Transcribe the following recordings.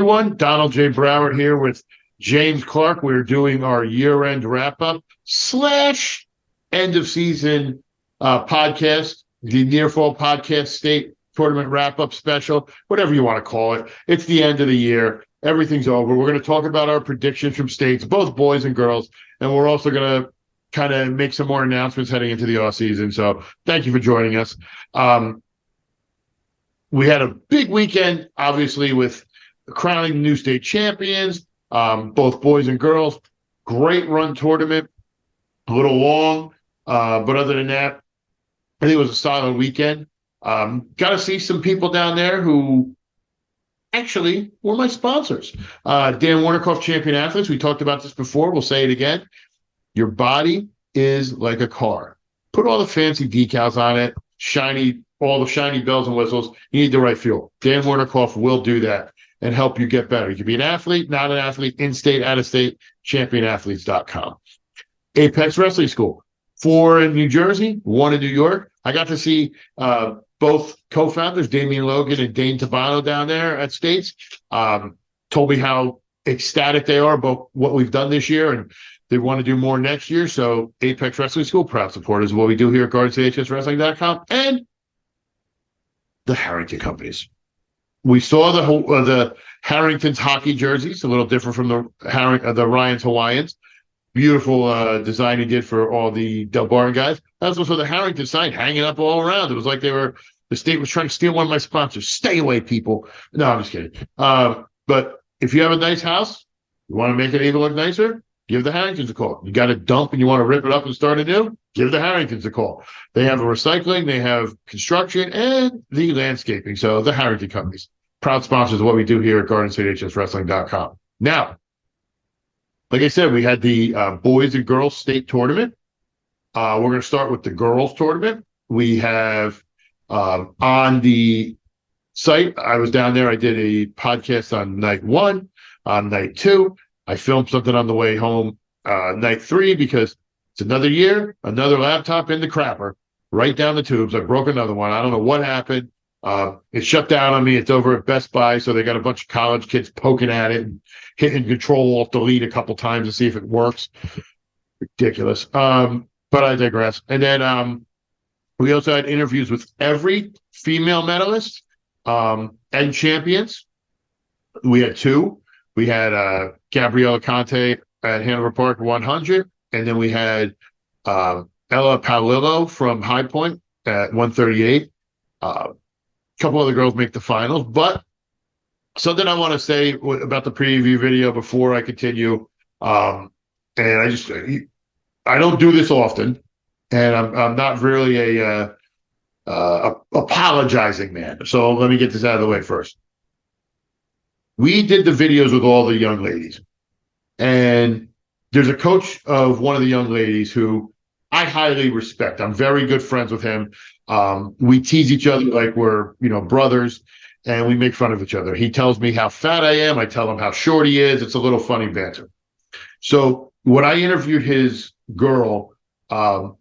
everyone. Donald J. Broward here with James Clark. We're doing our year-end wrap-up / end-of-season podcast, the Near Fall Podcast State Tournament wrap-up special, whatever you want to call it. It's the end of the year. Everything's over. We're going to talk about our predictions from states, both boys and girls, and we're also going to kind of make some more announcements heading into the off-season. So thank you for joining us. We had a big weekend, obviously, with crowning new state champions, both boys and girls. Great run tournament, a little long, but other than that, I think it was a solid weekend. Got to see some people down there who actually were my sponsors. Dan Warnikoff Champion Athletes, we talked about this before. We'll say it again. Your body is like a car. Put all the fancy decals on it, all the shiny bells and whistles. You need the right fuel. Dan Warnikoff will do that and help you get better. You can be an athlete, not an athlete, in-state, out-of-state, championathletes.com. Apex Wrestling School. 4 in New Jersey, 1 in New York. I got to see both co-founders, Damian Logan and Dane Tabano, down there at States. Told me how ecstatic they are about what we've done this year, and they want to do more next year. So Apex Wrestling School, proud supporters of what we do here at GardenStateHSWrestling.com, and the Harrington companies. We saw the Harrington's hockey jerseys, a little different from the Ryan's Hawaiians. Beautiful design he did for all the Del Barn guys. That was also the Harrington sign hanging up all around. It was like the state was trying to steal one of my sponsors. Stay away, people. No, I'm just kidding. But if you have a nice house, you want to make it even look nicer, give the Harringtons a call. You got a dump and you want to rip it up and start anew, give the Harringtons a call. They have a recycling, they have construction, and the landscaping. So the Harrington companies, proud sponsors of what we do here at GardenStateHSWrestling.com. Now, like I said, we had the boys and girls state tournament. We're going to start with the girls tournament. We have on the site, I was down there. I did a podcast on night 1, on night 2. I filmed something on the way home night 3 because it's another year, another laptop in the crapper, right down the tubes. I broke another one. I don't know what happened. It shut down on me. It's over at Best Buy, so they got a bunch of college kids poking at it and hitting Control-Alt-Delete a couple times to see if it works. Ridiculous. But I digress. And then we also had interviews with every female medalist and champions. We had 2. We had Gabriella Conte at Hanover Park 100, and then we had Ella Paolillo from High Point at 138. A couple other girls make the finals, but something I want to say about the preview video before I continue, and I don't do this often, and I'm not really a apologizing man. So let me get this out of the way first. We did the videos with all the young ladies, and there's a coach of one of the young ladies who I highly respect. I'm very good friends with him. We tease each other like we're, brothers, and we make fun of each other. He tells me how fat I am. I tell him how short he is. It's a little funny banter. So when I interviewed his girl,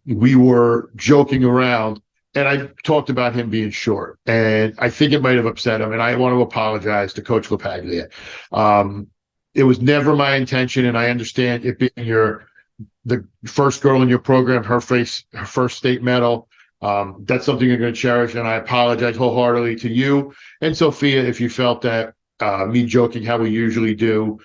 we were joking around, and I talked about him being short, and I think it might have upset him, and I want to apologize to Coach LaPaglia. It was never my intention, and I understand it being the first girl in your program, her first state medal. That's something you're going to cherish, and I apologize wholeheartedly to you and Sophia if you felt that me joking how we usually do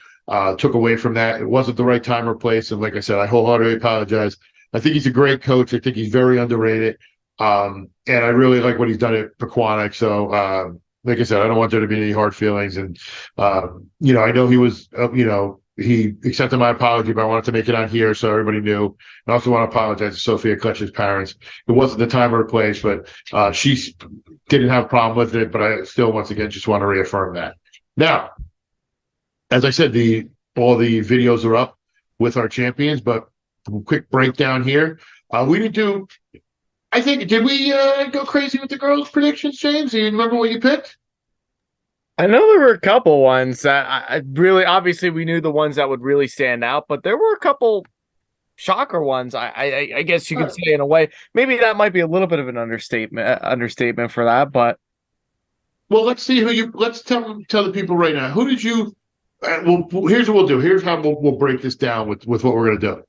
took away from that. It wasn't the right time or place, and like I said, I wholeheartedly apologize. I think he's a great coach. I think he's very underrated, and I really like what he's done at Pequannock. So, like I said, I don't want there to be any hard feelings, and I know he was, he accepted my apology, but I wanted to make it on here so everybody knew. I also want to apologize to Sophia Kletch's parents. It wasn't the time or the place, but she didn't have a problem with it. But I still, once again, just want to reaffirm that. Now, as I said, all the videos are up with our champions, but quick breakdown here. We didn't do, I think, did we go crazy with the girls' predictions, James? Do you remember what you picked? I know there were a couple ones that I really, obviously we knew the ones that would really stand out, but there were a couple shocker ones. I guess you could say in a way. Maybe that might be a little bit of an understatement for that, but Well, let's see who you. Let's tell the people right now. Who did you? Well, here's what we'll do. Here's how we'll break this down with what we're gonna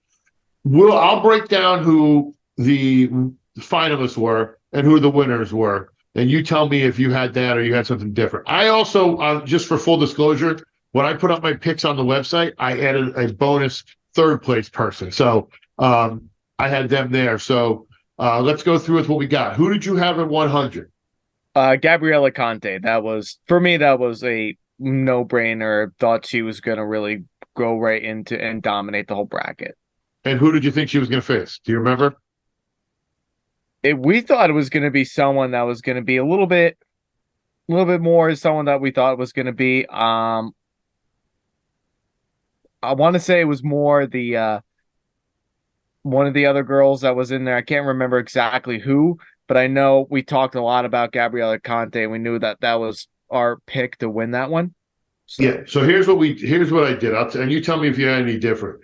do. I'll break down who the finalists were and who the winners were, and you tell me if you had that or you had something different. I also, just for full disclosure, when I put up my picks on the website, I added a bonus third place person, so I had them there. So let's go through with what we got. Who did you have at 100? Gabriella Conte. That was for me. That was a no-brainer. Thought she was going to really go right into and dominate the whole bracket. And who did you think she was going to face? Do you remember? We thought it was going to be someone that was going to be a little bit more someone that we thought was going to be. I want to say it was more the one of the other girls that was in there. I can't remember exactly who, but I know we talked a lot about Gabriella Conte, and we knew that that was our pick to win that one. So. Yeah. So here's what I did. And you tell me if you had any different.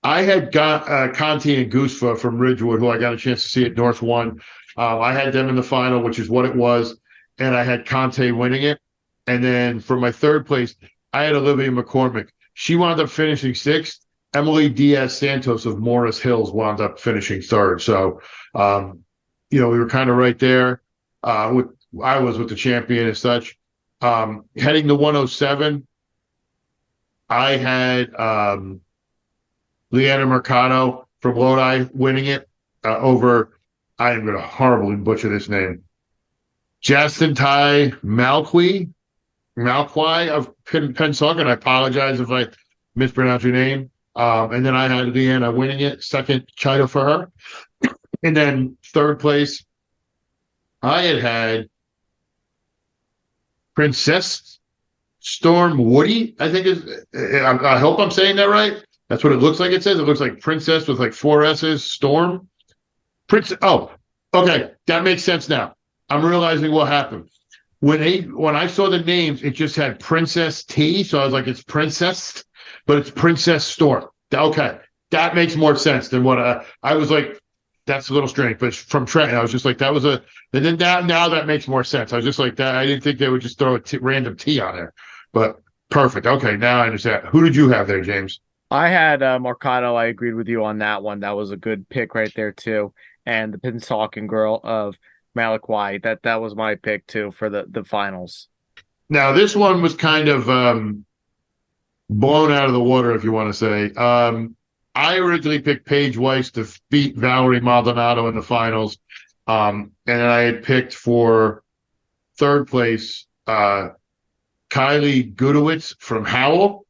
I had got Conti and Goosefa from Ridgewood, who I got a chance to see at North One. I had them in the final, which is what it was, and I had Conte winning it. And then for my third place, I had Olivia McCormick. She wound up finishing sixth. Emily Diaz Santos of Morris Hills wound up finishing third. So, we were kind of right there. I was with the champion as such. Heading to 107, I had Leanna Mercado from Lodi winning it over, I am going to horribly butcher this name, Justin Ty Malqui of Pensacola. I apologize if I mispronounce your name. And then I had Leanna winning it, second title for her. And then third place, I had Princess Storm Woody, I think I hope I'm saying that right. That's what it looks like it says. It looks like Princess with like 4 S's, Storm. Oh, okay. That makes sense now. I'm realizing what happened. When I saw the names, it just had Princess T, so I was like, it's Princess, but it's Princess Storm. Okay. That makes more sense than what I was like, that's a little strange, but from Trenton, I was just like, that was and then now that makes more sense. I was just like that. I didn't think they would just throw a random T on there, but perfect. Okay. Now I understand. Who did you have there, James? I had Mercado. I agreed with you on that one. That was a good pick right there too. And the Pensacola girl of Malaqui. That was my pick too for the finals. Now this one was kind of blown out of the water, if you want to say. I originally picked Paige Weiss to beat Valerie Maldonado in the finals. And then I had picked for third place Kylie Gudowitz from Howell.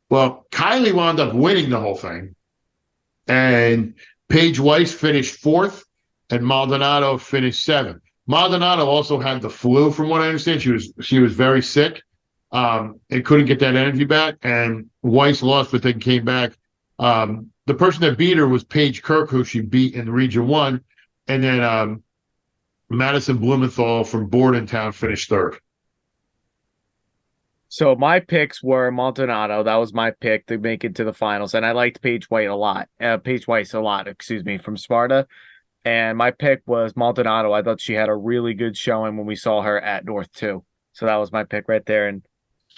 Well, Kylie wound up winning the whole thing. And Paige Weiss finished fourth, and Maldonado finished seventh. Maldonado also had the flu, from what I understand. She was very sick and couldn't get that energy back. And Weiss lost, but then came back. The person that beat her was Paige Kirk, who she beat in Region 1. And then Madison Blumenthal from Bordentown finished third. So my picks were Maldonado. That was my pick to make it to the finals. And I liked Paige Weiss a lot, from Sparta. And my pick was Maldonado. I thought she had a really good showing when we saw her at North 2. So that was my pick right there. And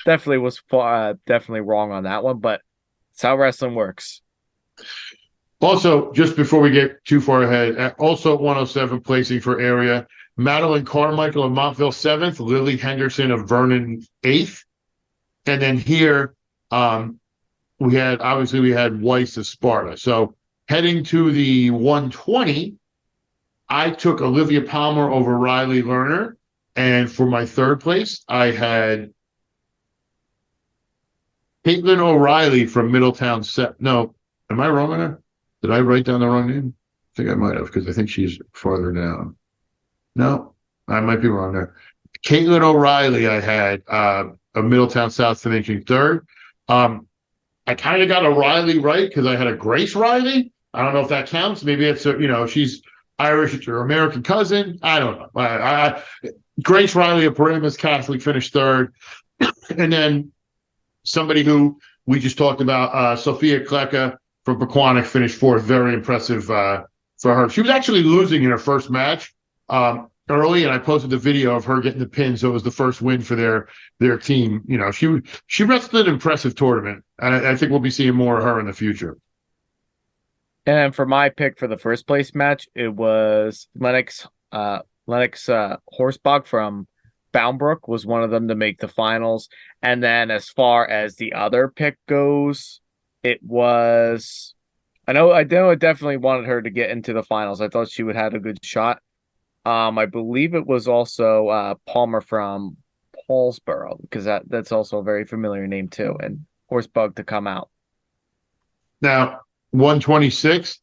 definitely was definitely wrong on that one, but it's how wrestling works. Also, just before we get too far ahead, also at 107 placing for area, Madeline Carmichael of Montville 7th, Lily Henderson of Vernon 8th. And then here, we had Weiss of Sparta. So heading to the 120, I took Olivia Palmer over Riley Lerner. And for my third place, I had Caitlin O'Reilly from Middletown. No, am I wrong on that? Did I write down the wrong name? I think I might have, because I think she's farther down. No, I might be wrong there. Caitlin O'Reilly, I had of Middletown South finishing third. I kind of got O'Reilly right because I had a Grace Riley. I don't know if that counts. Maybe it's she's Irish. It's her American cousin. I don't know. Grace Riley of Paramus Catholic finished third, and then somebody who we just talked about, Sophia Kleka from Pequannock finished fourth. Very impressive for her. She was actually losing in her first match. early, and I posted the video of her getting the pin, so it was the first win for their team. She wrestled an impressive tournament, and I think we'll be seeing more of her in the future. And then for my pick for the first place match, it was Lennox Horsebach from Boundbrook was one of them to make the finals. And then as far as the other pick goes, it was I know I definitely wanted her to get into the finals. I thought she would have a good shot. I believe it was also Palmer from Paulsboro, because that's also a very familiar name too, and Horsebug to come out. Now, 126,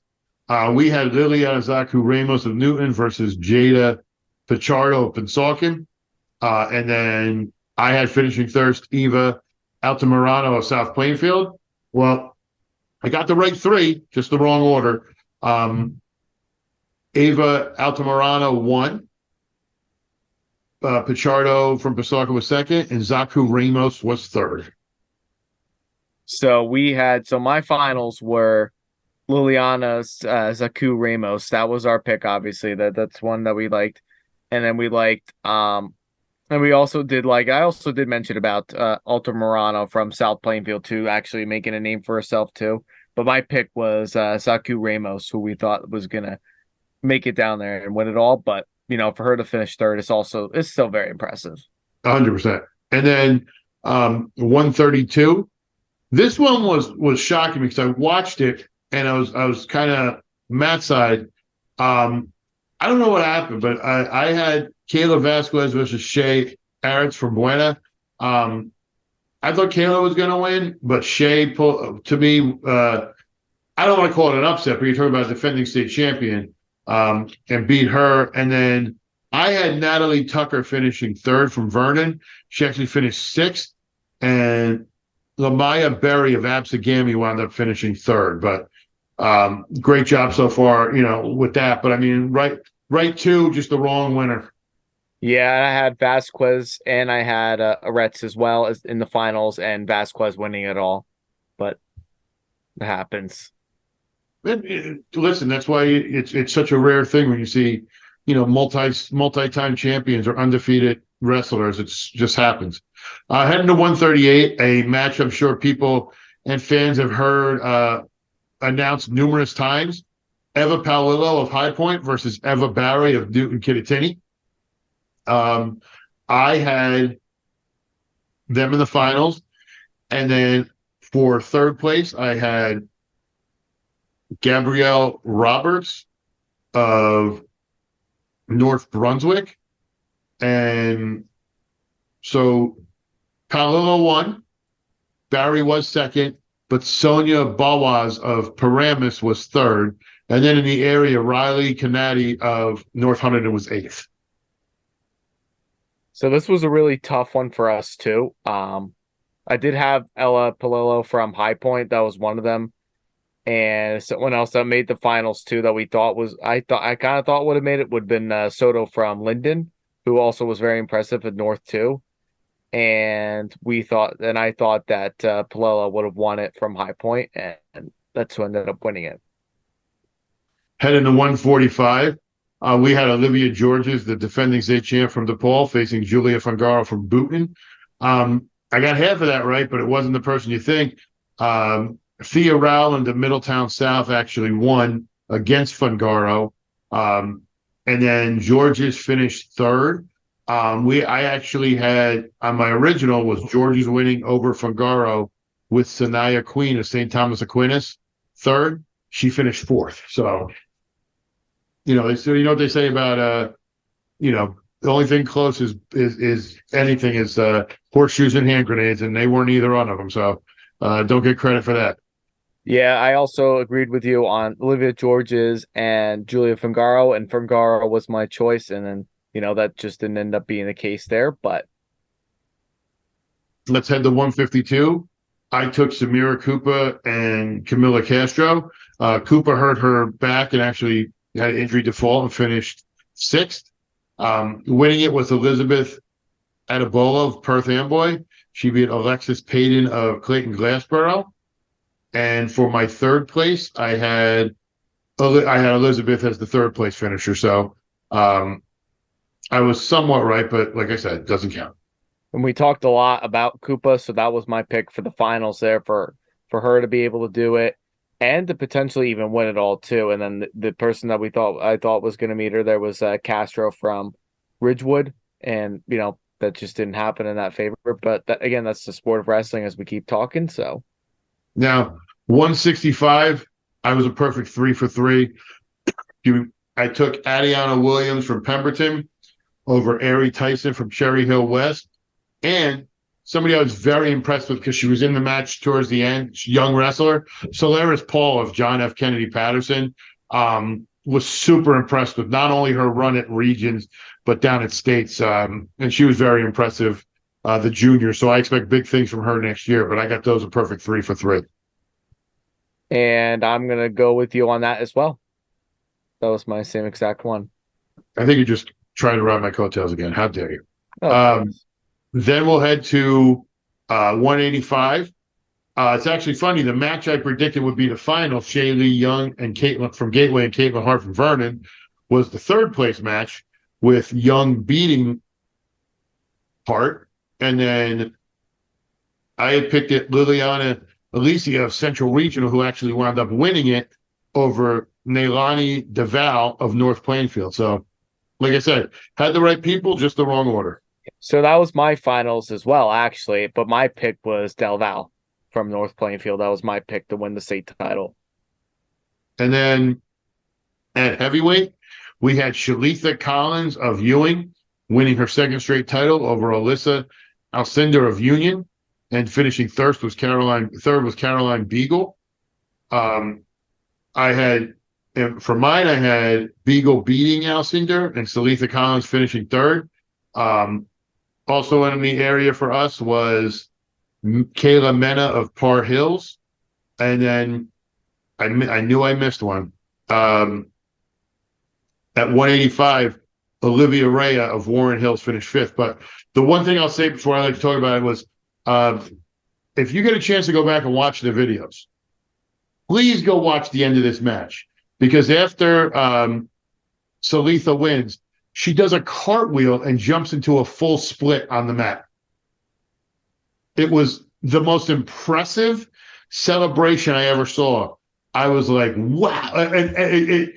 we had Liliana Zaku Ramos of Newton versus Jada Pichardo of Pennsauken. And then I had finishing third, Eva Altamirano of South Plainfield. Well, I got the right three, just the wrong order. Eva Altamirano won. Pichardo from Pennsauken was second, and Zaku Ramos was third. So my finals were Liliana's Zaku Ramos. That was our pick, obviously. That's one that we liked. And then we liked and we also did I also did mention about Alta Morano from South Plainfield too, actually making a name for herself too. But my pick was Zaku Ramos, who we thought was gonna make it down there and win it all. But for her to finish third, it's still very impressive. 100%. And then 132. This one was shocking because I watched it and I was kind of Matt's side. I don't know what happened, but I had Kayla Vasquez versus Shay Aritz from Buena. I thought Kayla was going to win, but Shay pulled to me. I don't want to call it an upset, but you're talking about a defending state champion, and beat her. And then I had Natalie Tucker finishing third from Vernon. She actually finished sixth, and Lamaya Berry of Absegami wound up finishing third. But great job so far, with that. But I mean, right two, just the wrong winner. Yeah, I had Vasquez and I had Aretz as well as in the finals, and Vasquez winning it all. But it happens. Listen, that's why it's such a rare thing when you see, multi-time champions or undefeated wrestlers. It just happens. Heading to 138, a match I'm sure people and fans have heard announced numerous times. Eva Paolillo of High Point versus Eva Barry of Newton Kittatinny. I had them in the finals. And then for third place, I had Gabrielle Roberts of North Brunswick. And so Paolillo won. Barry was second, but Sonia Bawaz of Paramus was third. And then in the area, Riley Canati of North Huntington was eighth. So this was a really tough one for us too. I did have Ella Palillo from High Point. That was one of them. And someone else that made the finals too that we thought I kind of thought would have made it would have been Soto from Linden, who also was very impressive at North too. And I thought that Palillo would have won it from High Point, and that's who ended up winning it. Heading to 145, we had Olivia Georges, the defending state champ from DePaul, facing Julia Fungaro from Boonton. I got half of that right, but it wasn't the person you think. Thea Rowland of Middletown South actually won against Fungaro. And then Georges finished third. I actually had on my original was Georges winning over Fungaro with Sanaya Queen of St. Thomas Aquinas third. She finished fourth. So, you know what they say about the only thing close is anything is horseshoes and hand grenades, and they weren't either one of them. So don't get credit for that. Yeah, I also agreed with you on Olivia Georges and Julia Fungaro, and Fungaro was my choice, and then that just didn't end up being the case there. But let's head to 152. I took Samira Koopa and Camila Castro. Koopa hurt her back and actually had an injury default and finished sixth. Winning it was Elizabeth Adebola of Perth Amboy. She beat Alexis Payton of Clayton Glassboro. And for my third place, I had Elizabeth as the third place finisher. So I was somewhat right, but like I said, it doesn't count. And we talked a lot about Koopa, so that was my pick for the finals there for her to be able to do it and to potentially even win it all too. And then the person that I thought was going to meet her there was Castro from Ridgewood, and that just didn't happen in that favor. But that, again, that's the sport of wrestling as we keep talking. So Now, 165, I was a perfect 3 for 3. I took Adiana Williams from Pemberton over Ari Tyson from Cherry Hill West. And somebody I was very impressed with because she was in the match towards the end, young wrestler, Solaris Paul of John F. Kennedy Patterson, was super impressed with not only her run at regions, but down at states. And she was very impressive, the junior. So I expect big things from her next year, but I got those a perfect 3 for 3. and I'm going to go with you on that as well. That was my same exact one. I think you're just trying to ride my coattails again. How dare you? Oh, Then we'll head to 185. It's actually funny. The match I predicted would be the final, Shaylee Young and Caitlin from Gateway and Caitlin Hart from Vernon, was the third place match with Young beating Hart. And then I had picked it Liliana Alicia of Central Regional, who actually wound up winning it over Neilani Deval of North Plainfield. So, like I said, had the right people, just the wrong order. so that was my finals as well, actually. But my pick was Del Val from North Plainfield. That was my pick to win the state title. And then at heavyweight, we had Shalitha Collins of Ewing winning her second straight title over Alyssa Alcindor of Union, and finishing third was Caroline Beagle. For mine, I had Beagle beating Alcindor and Shalitha Collins finishing third. Also in the area for us was Kayla Mena of Par Hills. And then I knew I missed one. At 185, Olivia Rea of Warren Hills finished fifth. But the one thing I'll say before I like to talk about it was, if you get a chance to go back and watch the videos, please go watch the end of this match. Because after Shalitha wins, she does a cartwheel and jumps into a full split on the mat. It was the most impressive celebration I ever saw. I was like, wow. And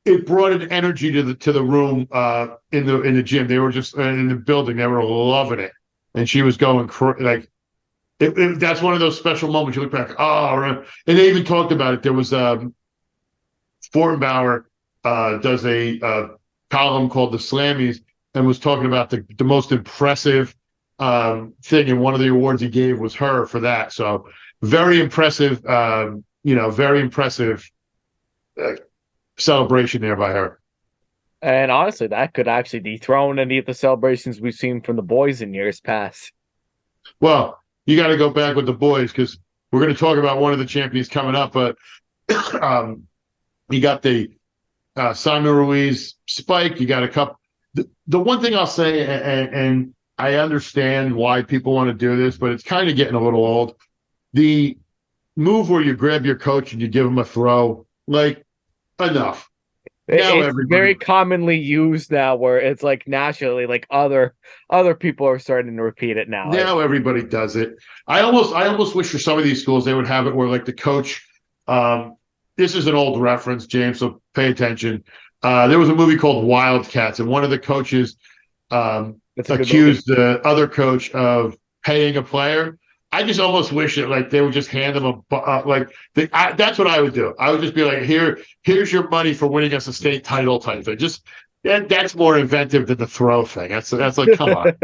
it brought an energy to the room in the gym. They were just in the building. They were loving it. And she was going like, that's one of those special moments you look back. Oh, and they even talked about it. There was Fortenbauer does a column called The Slammies and was talking about the most impressive thing, and one of the awards he gave was her for that. So very impressive, very impressive celebration there by her. And honestly, that could actually dethrone any of the celebrations we've seen from the boys in years past. Well, you got to go back with the boys because we're going to talk about one of the champions coming up, but you got the Simon Ruiz Spike. You got a couple. The one thing I'll say, and I understand why people want to do this, but it's kind of getting a little old. The move where you grab your coach and you give him a throw, like, enough. It's very commonly used now, where it's like nationally, like other people are starting to repeat it now. Now everybody does it. I almost wish for some of these schools they would have it where, like, the coach. This is an old reference, James, so pay attention. There was a movie called Wildcats, and one of the coaches accused the other coach of paying a player. I just almost wish that, like, they would just hand them that's what I would do. I would just be like, here's your money for winning us a state title type thing. Just that's more inventive than the throw thing. That's like, come on.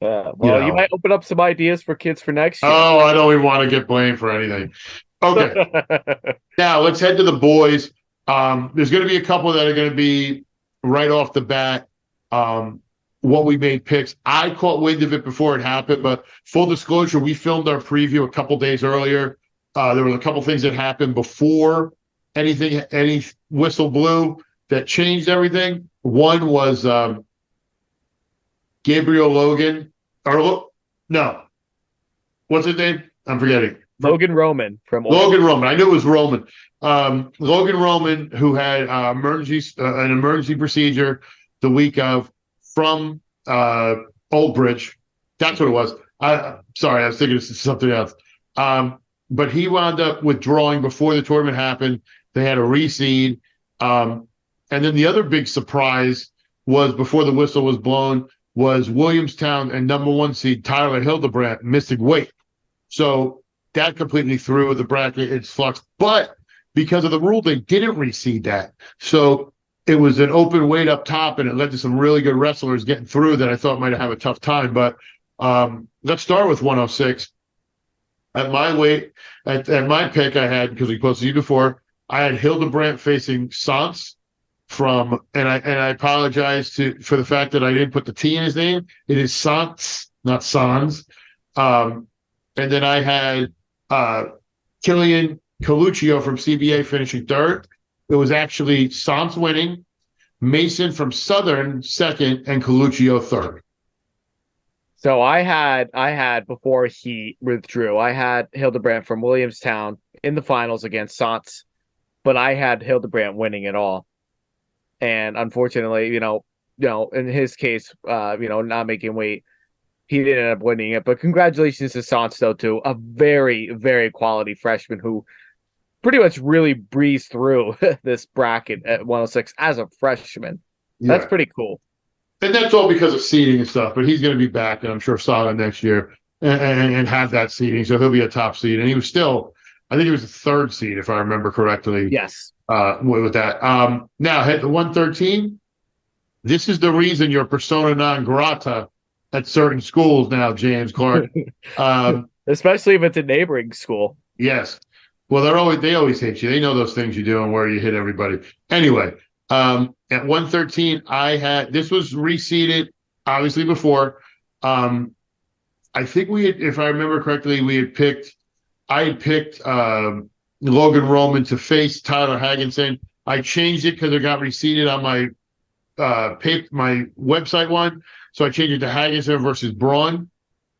You might open up some ideas for kids for next year. Oh, I don't even want to get blamed for anything. Okay. Now let's head to the boys. There's going to be a couple that are going to be right off the bat. What we made picks. I caught wind of it before it happened, but full disclosure, we filmed our preview a couple days earlier. There was a couple things that happened before any whistle blew that changed everything. One was Gabriel Logan, what's his name? I'm forgetting. Logan Roman from Logan Roman. I knew it was Roman. Logan Roman, who had an emergency procedure. the week of from Old Bridge. That's what it was. Sorry, I was thinking of something else. But he wound up withdrawing before the tournament happened. They had a reseed. And then the other big surprise was before the whistle was blown was Williamstown and number 1 seed Tyler Hildebrandt missing weight. So that completely threw the bracket its flux. But because of the rule, they didn't reseed that. So it was an open weight up top, and it led to some really good wrestlers getting through that I thought might have a tough time. But let's start with 106. At my weight, at my pick, I had, because we posted you before, I had Hildebrandt facing Sans and I apologize for the fact that I didn't put the T in his name. It is Sans, not Sans. And then I had Killian Coluccio from CBA finishing third. It was actually Sans winning, Mason from Southern second, and Coluccio third. So I had before he withdrew, I had Hildebrandt from Williamstown in the finals against Sans, but I had Hildebrandt winning it all. And unfortunately, in his case, not making weight, he didn't end up winning it. But congratulations to Sans, though, too, a very, very quality freshman who pretty much really breezed through this bracket at 106 as a freshman. Yeah. That's pretty cool. And that's all because of seeding and stuff, but he's going to be back, and I'm sure Saga next year and have that seeding, so he'll be a top seed. And he was still, I think he was the third seed, if I remember correctly. Yes. With that. Now, head to 113. This is the reason you're persona non grata at certain schools now, James Clark. Especially if it's a neighboring school. Yes. Well, they always hate you. They know those things you do and where you hit everybody. Anyway, at 113, this was reseeded, obviously, before. I think if I remember correctly, I had picked Logan Roman to face Tyler Hagginson. I changed it because it got reseeded on my my website one. So I changed it to Hagginson versus Braun,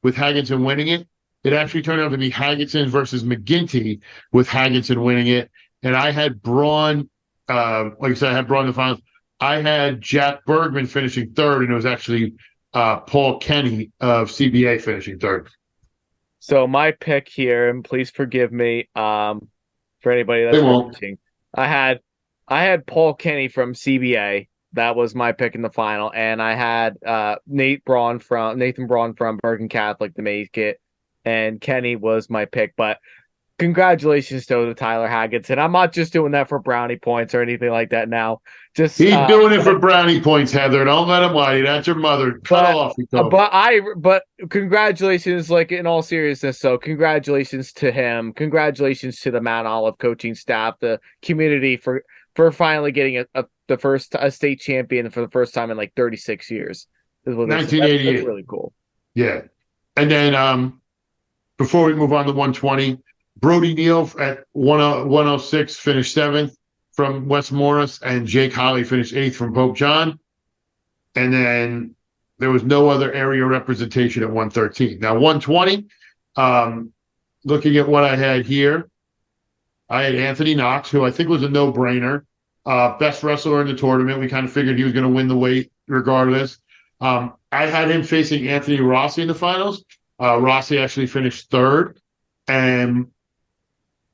with Hagginson winning it. It actually turned out to be Hagginson versus McGinty, with Hagginson winning it. And I had Braun, like I said, I had Braun in the finals. I had Jack Bergman finishing third, and it was actually Paul Kenny of CBA finishing third. So my pick here, and please forgive me for anybody that's watching, I had Paul Kenny from CBA. That was my pick in the final, and I had Nathan Braun from Bergen Catholic to make it, and Kenny was my pick. But congratulations to Tyler Hagginson. I'm not just doing that for brownie points or anything like that now. He's doing it for brownie points, Heather. Don't let him lie. That's your mother. Cut off. But congratulations, like in all seriousness. So congratulations to him. Congratulations to the Mount Olive coaching staff, the community for finally getting a state champion for the first time in like 36 years. 1988. That's really cool. Yeah. And then before we move on to 120, Brody Neal at 106 finished seventh from West Morris, and Jake Holly finished eighth from Pope John. And then there was no other area representation at 113. Now, 120, looking at what I had here, I had Anthony Knox, who I think was a no-brainer. Best wrestler in the tournament. We kind of figured he was going to win the weight regardless. I had him facing Anthony Rossi in the finals. Rossi actually finished third. And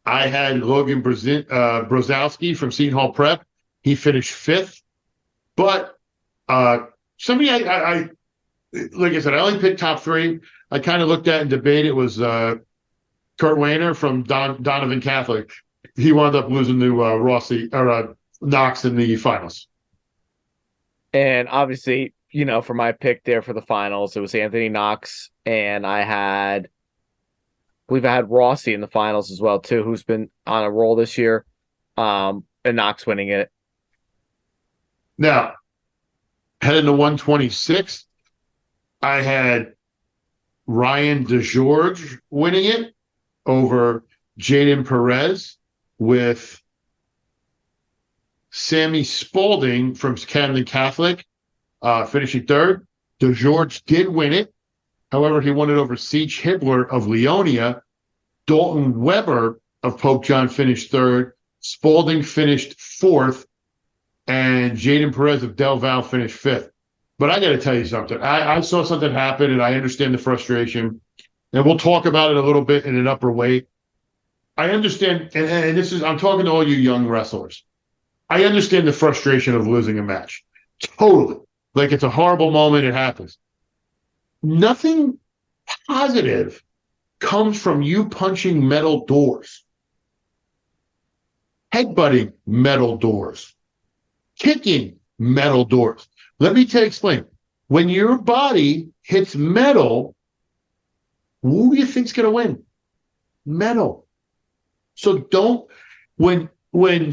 I had Logan Brozowski from Seton Hall Prep. He finished fifth. But somebody I like I said, I only picked top three. I kind of looked at and debated. It was Kurt Wayner from Donovan Catholic. He wound up losing to Rossi or Knox in the finals. And obviously, for my pick there for the finals, it was Anthony Knox, and I believe I had Rossi in the finals as well too, who's been on a roll this year, and Knox winning it. Now, heading to 126, I had Ryan DeGeorge winning it over Jaden Perez, with Sammy Spalding from Camden Catholic finishing third. DeGeorge did win it. However, he won it over Siege Hibbler of Leonia. Dalton Weber of Pope John finished third. Spalding finished fourth. and Jaden Perez of Del Val finished fifth. But I got to tell you something. I saw something happen, and I understand the frustration. And we'll talk about it a little bit in an upper weight. I understand, and this is, I'm talking to all you young wrestlers. I understand the frustration of losing a match. Totally. Like, it's a horrible moment. It happens. Nothing positive comes from you punching metal doors, headbutting metal doors, kicking metal doors. Let me explain. When your body hits metal, who do you think's going to win? Metal. So don't, when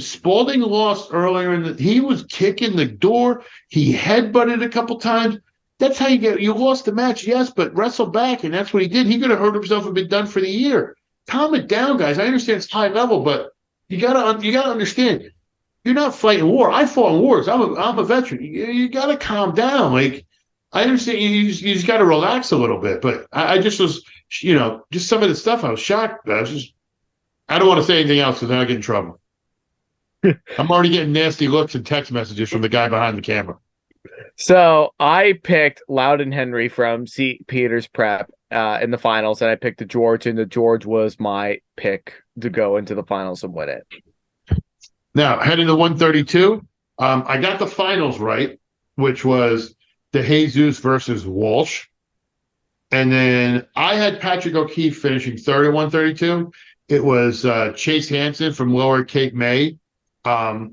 Spalding lost earlier he was kicking the door, he headbutted a couple times. That's how you lost the match, yes, but wrestle back, and that's what he did. He could have hurt himself and been done for the year. Calm it down, guys. I understand it's high level, but you gotta understand. You're not fighting war. I fought in wars. I'm a veteran. You got to calm down. Like, I understand you just got to relax a little bit. But I just was, just some of the stuff. I was shocked. I don't want to say anything else because then I get in trouble. I'm already getting nasty looks and text messages from the guy behind the camera. So I picked Loudon Henry from St. Peter's Prep in the finals, and I picked the George, and the George was my pick to go into the finals and win it. Now, heading to 132, I got the finals right, which was DeJesus versus Walsh. And then I had Patrick O'Keefe finishing third at 132. It was Chase Hansen from Lower Cape May. I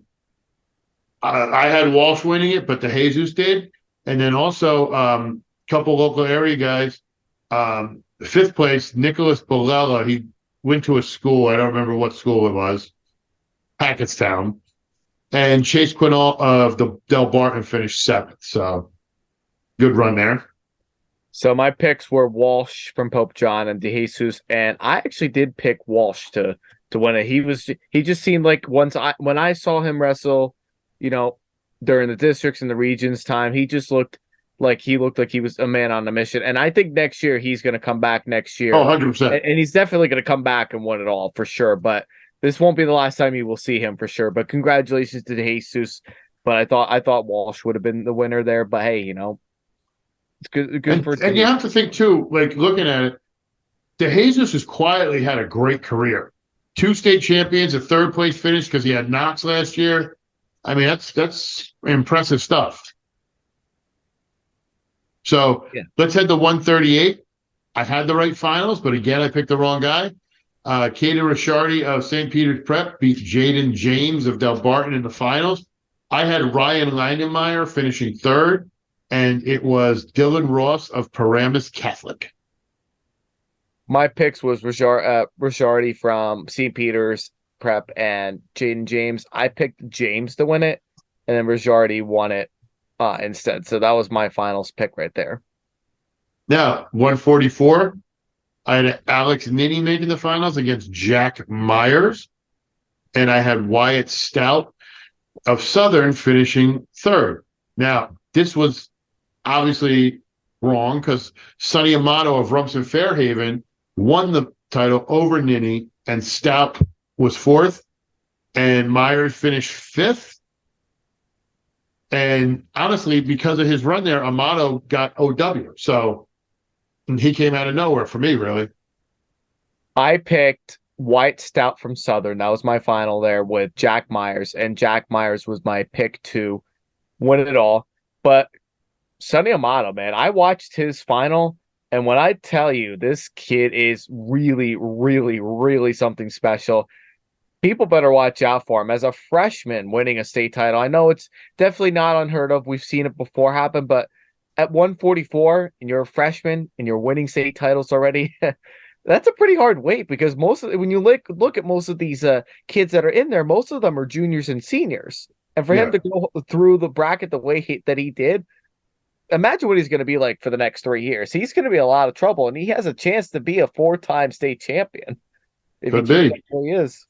had Walsh winning it, but DeJesus did. And then also a couple local area guys. Fifth place, Nicholas Bolella. He went to a school. I don't remember what school it was. Hackettstown, and Chase Quinnell of the Del Barton finished seventh. So good run there. So my picks were Walsh from Pope John and DeJesus, and I actually did pick Walsh to win it. He just seemed like when I saw him wrestle, during the districts and the regions time, he just looked like he was a man on a mission. And I think next year he's going to come back next year. Oh, 100%. And he's definitely going to come back and win it all for sure. But this won't be the last time you will see him for sure. But congratulations to DeJesus. But I thought Walsh would have been the winner there. But hey, it's good for. And you have to think too, like looking at it, DeJesus has quietly had a great career. 2 state champions, a third place finish because he had Knox last year. I mean, that's impressive stuff. So Let's head to 138. I had the right finals, but again, I picked the wrong guy. Kaden Rishardi of St. Peter's Prep beat Jaden James of Del Barton in the finals. I had Ryan Langenmeyer finishing third, and it was Dylan Ross of Paramus Catholic. My picks was Rishardi from St. Peter's Prep and Jaden James. I picked James to win it, and then Rishardi won it instead. So that was my finals pick right there. Now, 144. I had Alex Ninney making the finals against Jack Myers, and I had Wyatt Stout of Southern finishing third. Now, this was obviously wrong because Sonny Amato of Rumson Fairhaven won the title over Ninney, and Stout was fourth, and Myers finished fifth. And honestly, because of his run there, Amato got OW. So he came out of nowhere for me, really. I picked White Stout from Southern. That was my final there with Jack Myers, and Jack Myers was my pick to win it all. But Sonny Amato, man, I watched his final, and when I tell you this kid is really, really, really something special, people better watch out for him. As a freshman winning a state title, I know it's definitely not unheard of. We've seen it before happen, but at 144 and you're a freshman and you're winning state titles already, that's a pretty hard weight because when you look at most of these kids that are in there, most of them are juniors and seniors. And for him to go through the bracket the way that he did, imagine what he's going to be like for the next 3 years. He's going to be a lot of trouble, and he has a chance to be a 4-time state champion. Could be. He is.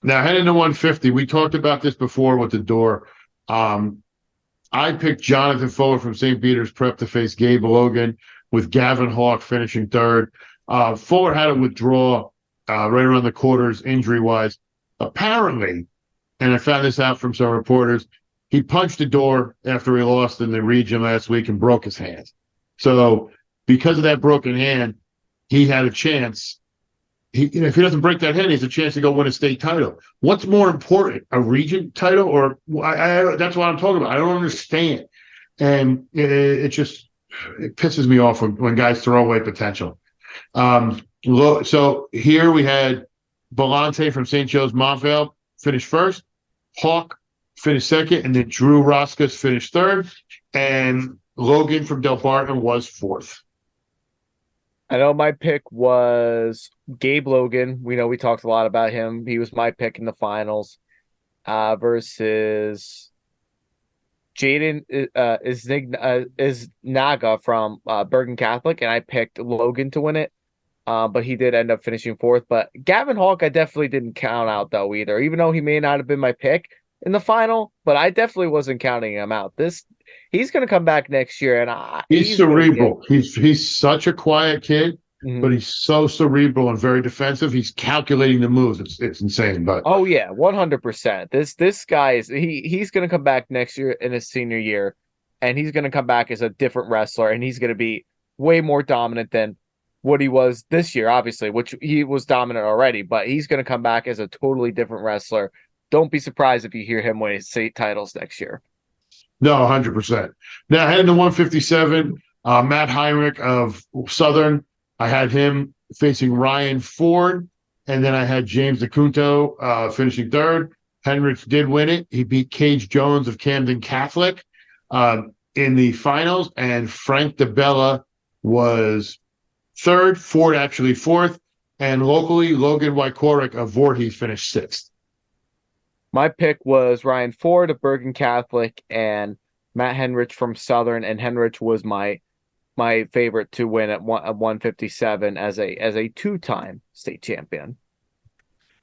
Now, heading to 150, we talked about this before with the door. I picked Jonathan Fuller from St. Peter's Prep to face Gabe Logan, with Gavin Hawk finishing third. Fuller had to withdraw right around the quarters injury-wise. Apparently, and I found this out from some reporters, he punched the door after he lost in the region last week and broke his hand. So because of that broken hand, he had a chance. If he doesn't break that hand, he has a chance to go win a state title. What's more important, a region title, or that's what I'm talking about. I don't understand, and it pisses me off when guys throw away potential. So here we had Belante from St. Joe's Montvale finish first, Hawk finished second, and then Drew Roscus finished third, and Logan from Del Barton was fourth. I know my pick was Gabe Logan. We talked a lot about him. He was my pick in the finals versus Jaden is Naga from Bergen Catholic, and I picked Logan to win it. But he did end up finishing fourth. But Gavin Hawk, I definitely didn't count out though either, even though he may not have been my pick in the final, but I definitely wasn't counting him out. He's going to come back next year, and he's cerebral. He's such a quiet kid, but he's so cerebral and very defensive. He's calculating the moves. It's insane. But oh yeah, 100%. This guy he's going to come back next year in his senior year, and he's going to come back as a different wrestler, and he's going to be way more dominant than what he was this year, obviously, which he was dominant already, but he's going to come back as a totally different wrestler. Don't be surprised if you hear him win state titles next year. No, 100%. Now, heading to 157, Matt Heinrich of Southern. I had him facing Ryan Ford, and then I had James DeCunto finishing third. Heinrich did win it. He beat Cage Jones of Camden Catholic in the finals, and Frank DeBella was third, Ford actually fourth, and locally, Logan Wycoric of Voorhees finished sixth. My pick was Ryan Ford of Bergen Catholic and Matt Henrich from Southern, and Henrich was my favorite to win at 157 as a two-time state champion.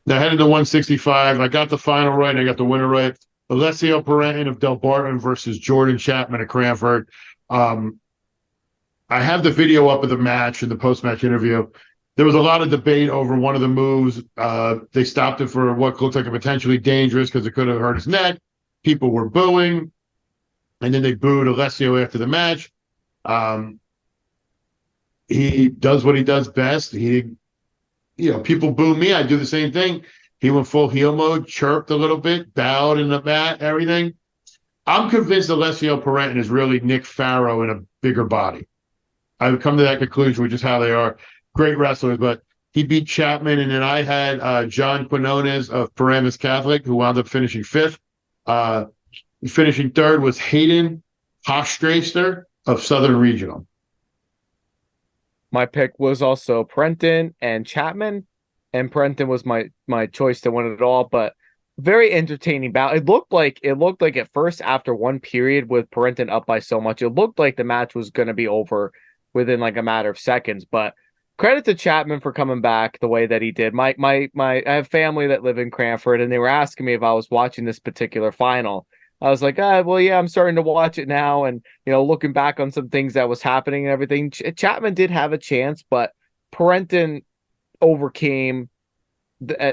Now heading to 165, I got the final right, and I got the winner right. Alessio Parenton of Del Barton versus Jordan Chapman of Cranford. I have the video up of the match and the post-match interview. There was a lot of debate over one of the moves. They stopped it for what looked like a potentially dangerous because it could have hurt his neck. People were booing, and then they booed Alessio after the match. He does what he does best. People boo me. I do the same thing. He went full heel mode, chirped a little bit, bowed in the mat, everything. I'm convinced Alessio Parenton is really Nick Farrow in a bigger body. I've come to that conclusion, which is how they are. Great wrestlers, but he beat Chapman, and then I had John Quinones of Paramus Catholic, who wound up finishing fifth. Finishing third was Hayden Hofstraster of Southern Regional. My pick was also Parenton and Chapman, and Parenton was my choice to win it all, but very entertaining bout. It looked like at first, after one period with Parenton up by so much, it looked like the match was going to be over within like a matter of seconds, but credit to Chapman for coming back the way that he did. I have family that live in Cranford, and they were asking me if I was watching this particular final. I was like, well, yeah, I'm starting to watch it now, and looking back on some things that was happening and everything. Chapman did have a chance, but Parenton overcame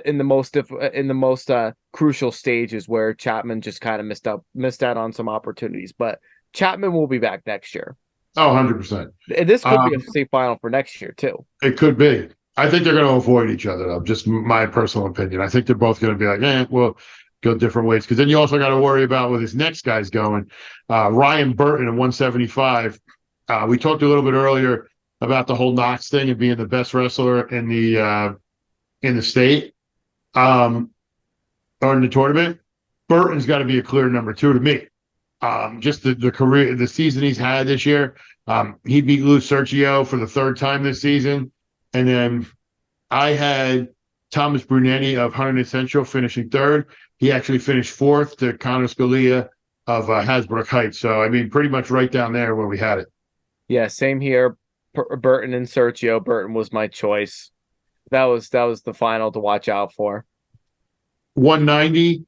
in the most crucial stages where Chapman just kind of missed out on some opportunities. But Chapman will be back next year. Oh, 100%. This could be a state final for next year, too. It could be. I think they're going to avoid each other, though. Just my personal opinion. I think they're both going to be like, we'll go different ways. Because then you also got to worry about where this next guy's going. Ryan Burton at 175. We talked a little bit earlier about the whole Knox thing and being the best wrestler in the state or in the tournament. Burton's got to be a clear number two to me. Just the career, the season he's had this year. He beat Lou Sergio for the third time this season. And then I had Thomas Brunetti of Huntington Central finishing third. He actually finished fourth to Connor Scalia of Hasbrook Heights. So, I mean, pretty much right down there where we had it. Yeah, same here. Burton and Sergio. Burton was my choice. That was the final to watch out for. 190.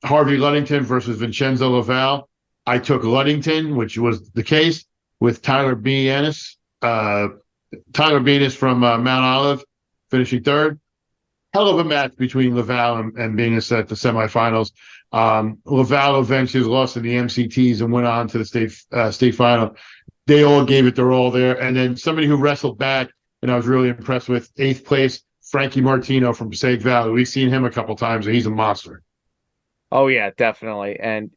Harvey Luddington versus Vincenzo Laval. I took Luddington, which was the case, with Tyler Beanis. Tyler Beanis from Mount Olive finishing third. Hell of a match between Laval and Beanis at the semifinals. Lavallo Ventures lost in the MCTs and went on to the state final. They all gave it their all there. And then somebody who wrestled back, and I was really impressed with, 8th place, Frankie Martino from Passaic Valley. We've seen him a couple times, and he's a monster. Oh yeah, definitely. And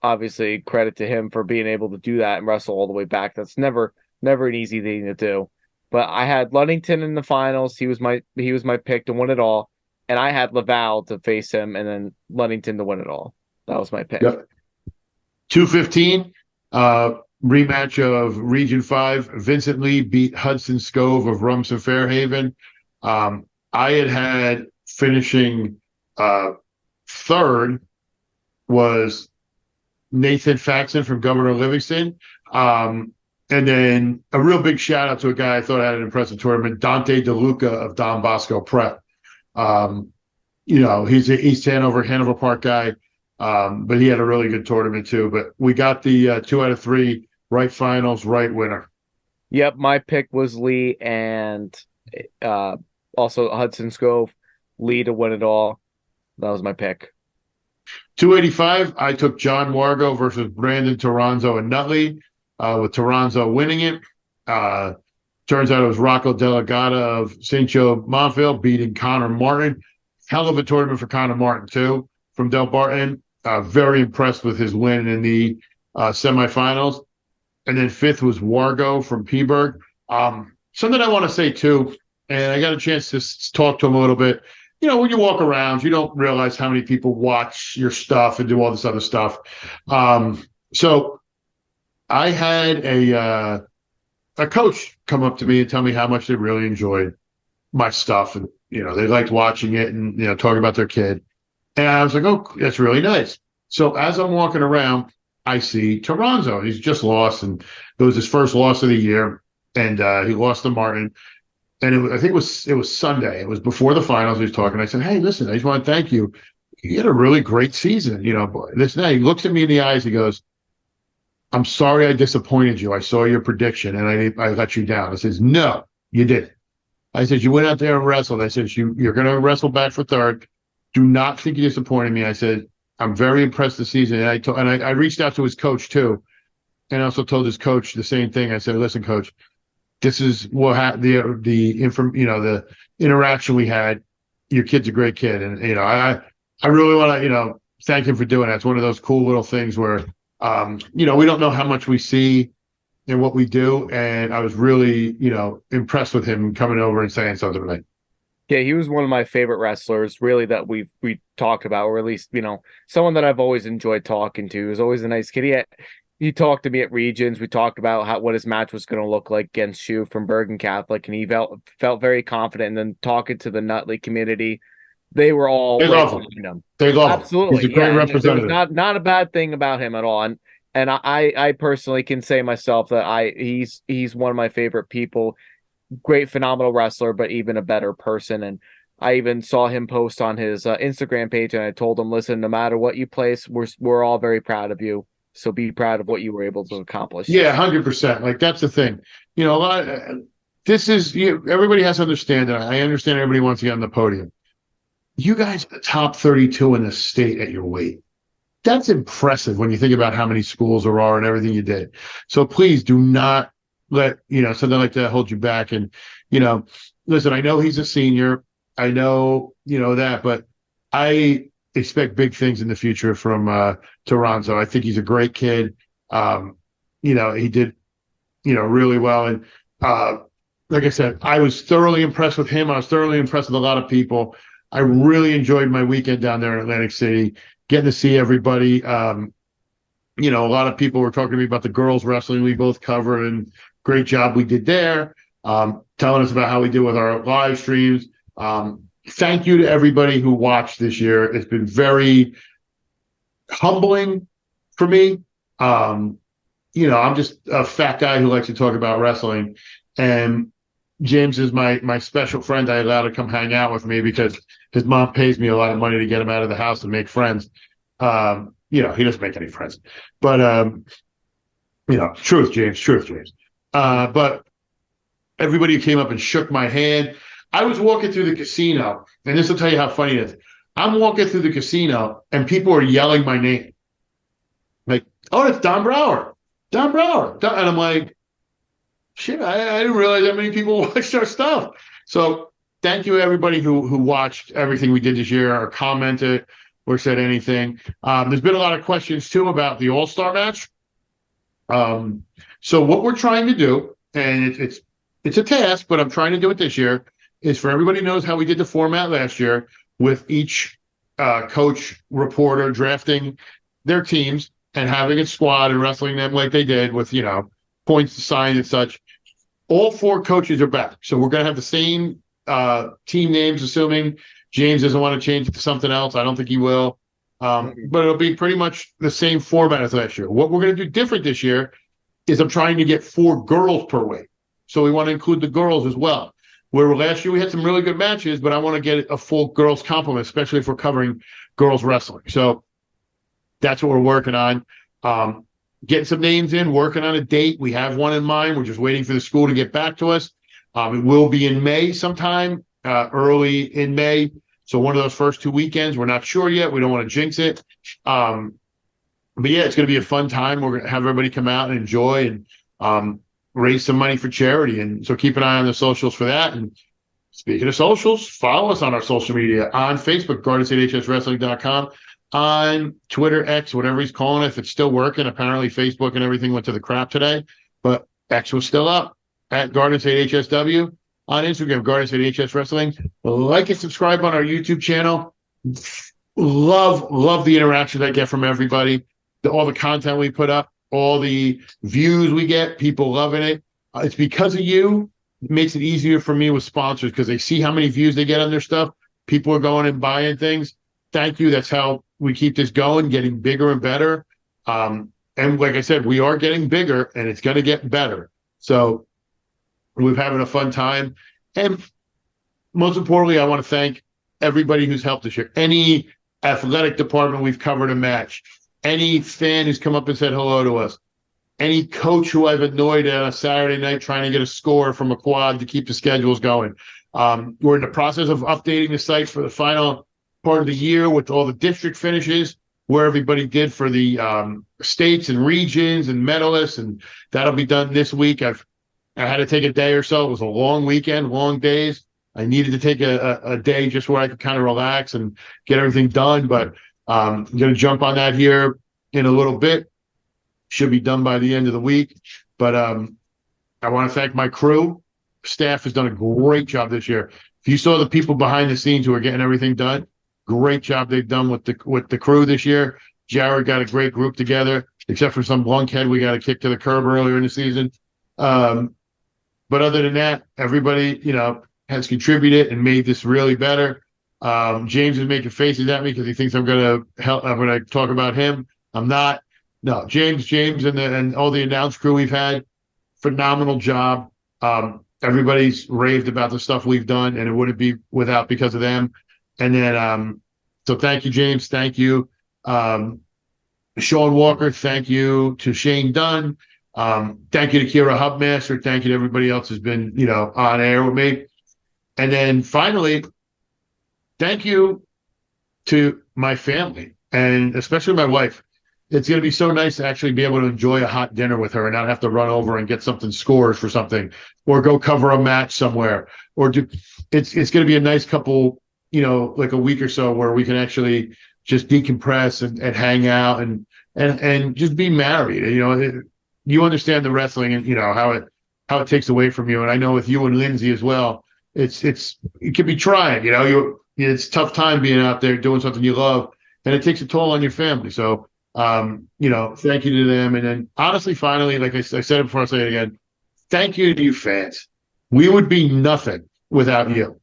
obviously credit to him for being able to do that and wrestle all the way back. That's never an easy thing to do. But I had Ludington in the finals. He was my pick to win it all. And I had Laval to face him and then Ludington to win it all. That was my pick. Yep. 215, rematch of Region 5. Vincent Lee beat Hudson Scove of Rumson Fairhaven. I had finishing third was Nathan Faxon from Governor Livingston. And then a real big shout out to a guy I thought had an impressive tournament, Dante DeLuca of Don Bosco Prep. He's an East Hanover Park guy, but he had a really good tournament too. But we got the 2 out of 3 right finals, right winner. Yep, my pick was Lee and also Hudson Scove, Lee to win it all. That was my pick. 285, I took John Wargo versus Brandon Toronzo and Nutley, with Toronzo winning it. Turns out it was Rocco Delegata of St. Joe Montville beating Connor Martin. Hell of a tournament for Connor Martin, too, from Del Barton. Very impressed with his win in the semifinals. And then 5th was Wargo from Peaburg. Something I want to say, too, and I got a chance to talk to him a little bit. When you walk around, you don't realize how many people watch your stuff and do all this other stuff. So I had a coach come up to me and tell me how much they really enjoyed my stuff. And, they liked watching it and, talking about their kid. And I was like, oh, that's really nice. So as I'm walking around, I see Toronzo. He's just lost, and it was his first loss of the year. And he lost to Martin. And I think it was Sunday. It was before the finals. He was talking. I said, hey, listen, I just want to thank you. You had a really great season. This night, he looks at me in the eyes. He goes, I'm sorry I disappointed you. I saw your prediction and I let you down. I says, no, you didn't. I said, you went out there and wrestled. I said, you're going to wrestle back for third. Do not think you disappointed me. I said, I'm very impressed this season. And I reached out to his coach too. And I also told his coach the same thing. I said, listen, coach, this is what the interaction we had. Your kid's a great kid. And, I really want to, thank him for doing that. It's one of those cool little things where, we don't know how much we see in what we do. And I was really, impressed with him coming over and saying something to me. Yeah, he was one of my favorite wrestlers, really, that we talked about, or at least, someone that I've always enjoyed talking to. He was always a nice kid. He talked to me at Regions. We talked about what his match was going to look like against Shu from Bergen Catholic, and he felt very confident. And then talking to the Nutley community, they were all they love him. They love him. Absolutely. He's a great representative. Not a bad thing about him at all. And I personally can say myself that he's one of my favorite people. Great, phenomenal wrestler, but even a better person. And I even saw him post on his Instagram page, and I told him, listen, no matter what you place, we're all very proud of you. So be proud of what you were able to accomplish. Yeah, 100%. Like, that's the thing. Everybody has to understand that. I understand everybody wants to get on the podium. You guys are the top 32 in the state at your weight. That's impressive when you think about how many schools there are and everything you did. So please do not let, something like that hold you back. And, listen, I know he's a senior. I know, that, but I expect big things in the future from Toronzo. I think he's a great kid. He did, really well. And like I said, I was thoroughly impressed with him. I was thoroughly impressed with a lot of people. I really enjoyed my weekend down there in Atlantic City, getting to see everybody. A lot of people were talking to me about the girls wrestling we both covered, and great job we did there, telling us about how we do with our live streams. Thank you to everybody who watched this year. It's been very humbling for me. I'm just a fat guy who likes to talk about wrestling, and James is my special friend. I allowed to come hang out with me because his mom pays me a lot of money to get him out of the house and make friends. He doesn't make any friends, but truth, James. But everybody who came up and shook my hand. I was walking through the casino, and this will tell you how funny it is. I'm walking through the casino and people are yelling my name. Like, oh, it's Don Brower. Don Brower. And I'm like, shit, I didn't realize that many people watched our stuff. So thank you everybody who watched everything we did this year or commented or said anything. There's been a lot of questions too about the All-Star match. So what we're trying to do, and it's a task, but I'm trying to do it this year, is for everybody knows how we did the format last year with each coach, reporter drafting their teams and having a squad and wrestling them like they did with, points assigned and such. All 4 coaches are back. So we're going to have the same team names, assuming James doesn't want to change it to something else. I don't think he will. But it'll be pretty much the same format as last year. What we're going to do different this year is I'm trying to get 4 girls per weight. So we want to include the girls as well. Where last year we had some really good matches, but I want to get a full girls complement, especially if we're covering girls wrestling. So that's what we're working on. Getting some names in, working on a date. We have one in mind. We're just waiting for the school to get back to us. It will be in May sometime, early in May. So one of those first 2 weekends. We're not sure yet. We don't want to jinx it. But yeah, it's going to be a fun time. We're going to have everybody come out and enjoy and raise some money for charity. And so keep an eye on the socials for that. And speaking of socials, follow us on our social media on Facebook, GardenStateHSWrestling.com. On Twitter, X, whatever he's calling it, if it's still working. Apparently Facebook and everything went to the crap today, but X was still up at Garden State HSW. On Instagram, Garden State HS Wrestling. Like and subscribe on our YouTube channel. Love the interactions I get from everybody, all the content we put up, all the views we get, people loving it. It's because of you. It makes it easier for me with sponsors because they see how many views they get on their stuff. People are going and buying things. Thank you. That's how we keep this going, getting bigger and better. And like I said, we are getting bigger and it's going to get better. So we're having a fun time. And most importantly, I want to thank everybody who's helped us here. Any athletic department we've covered a match, any fan who's come up and said hello to us, any coach who I've annoyed on a Saturday night trying to get a score from a quad to keep the schedules going. We're in the process of updating the site for the final part of the year with all the district finishes, where everybody did for the states and regions and medalists, and that'll be done this week. I had to take a day or so. It was a long weekend, long days. I needed to take a day just where I could kind of relax and get everything done, but I'm going to jump on that here in a little bit. Should be done by the end of the week. But I want to thank my crew. Staff has done a great job this year. If you saw the people behind the scenes who are getting everything done, great job they've done with the crew this year. Jared got a great group together, except for some lunkhead we got to kick to the curb earlier in the season. But other than that, everybody, has contributed and made this really better. James is making faces at me because he thinks I'm going to talk about him. I'm not. No, James and all the announce crew we've had, phenomenal job. Everybody's raved about the stuff we've done, and it wouldn't be because of them. And then, so thank you, James. Thank you. Sean Walker. Thank you to Shane Dunn. Thank you to Kira Hubmaster. Thank you to everybody else who's been, on air with me. And then finally, thank you to my family and especially my wife. It's going to be so nice to actually be able to enjoy a hot dinner with her and not have to run over and get something scores for something or go cover a match somewhere it's going to be a nice couple, like a week or so where we can actually just decompress and hang out and just be married. You understand the wrestling and how it takes away from you. And I know with you and Lindsay as well, it can be trying, it's a tough time being out there doing something you love and it takes a toll on your family. So, thank you to them. And then honestly, finally, like I said it before, I'll say it again. Thank you to you fans. We would be nothing without you.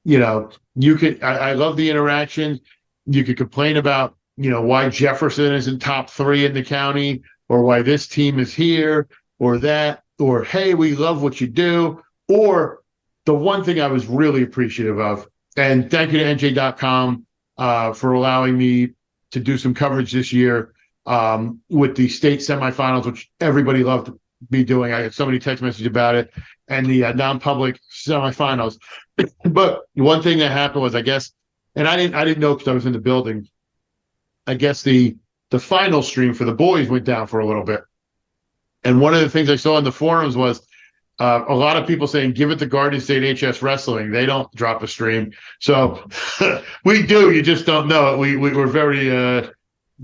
I love the interaction. You could complain about, why Jefferson isn't top 3 in the county or why this team is here or that, or, hey, we love what you do. Or the one thing I was really appreciative of, and thank you to NJ.com for allowing me to do some coverage this year with the state semifinals, which everybody loved me doing. I had so many text messages about it, and the non-public semifinals. But one thing that happened was, I guess, and I didn't know because I was in the building. I guess the final stream for the boys went down for a little bit. And one of the things I saw in the forums was a lot of people saying, give it to Garden State HS Wrestling. They don't drop a stream. So we do. You just don't know it. We're very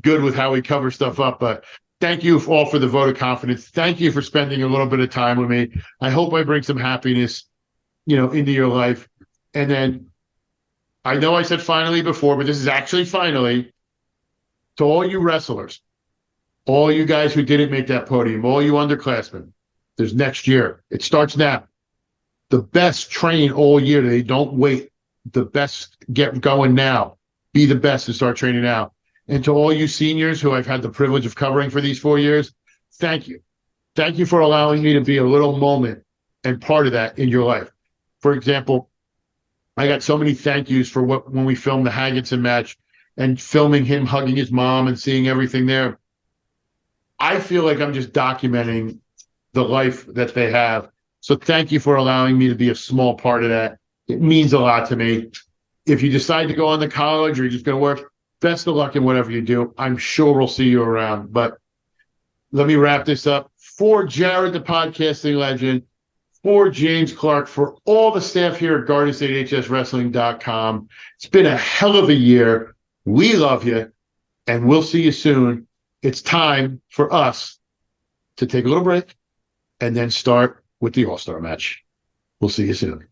good with how we cover stuff up. But thank you all for the vote of confidence. Thank you for spending a little bit of time with me. I hope I bring some happiness, into your life. And then I know I said finally before, but this is actually finally to all you wrestlers, all you guys who didn't make that podium, all you underclassmen. There's next year. It starts now. The best train all year. They don't wait. The best get going now. Be the best and start training now. And to all you seniors who I've had the privilege of covering for these 4 years, thank you. Thank you for allowing me to be a little moment and part of that in your life. For example, I got so many thank yous for when we filmed the Hagginson match and filming him hugging his mom and seeing everything there. I feel like I'm just documenting the life that they have. So thank you for allowing me to be a small part of that. It means a lot to me. If you decide to go on to college or you're just going to work, best of luck in whatever you do. I'm sure we'll see you around. But let me wrap this up. For Jared, the podcasting legend, for James Clark, for all the staff here at GardenStateHSWrestling.com. It's been a hell of a year. We love you, and we'll see you soon. It's time for us to take a little break and then start with the All-Star match. We'll see you soon.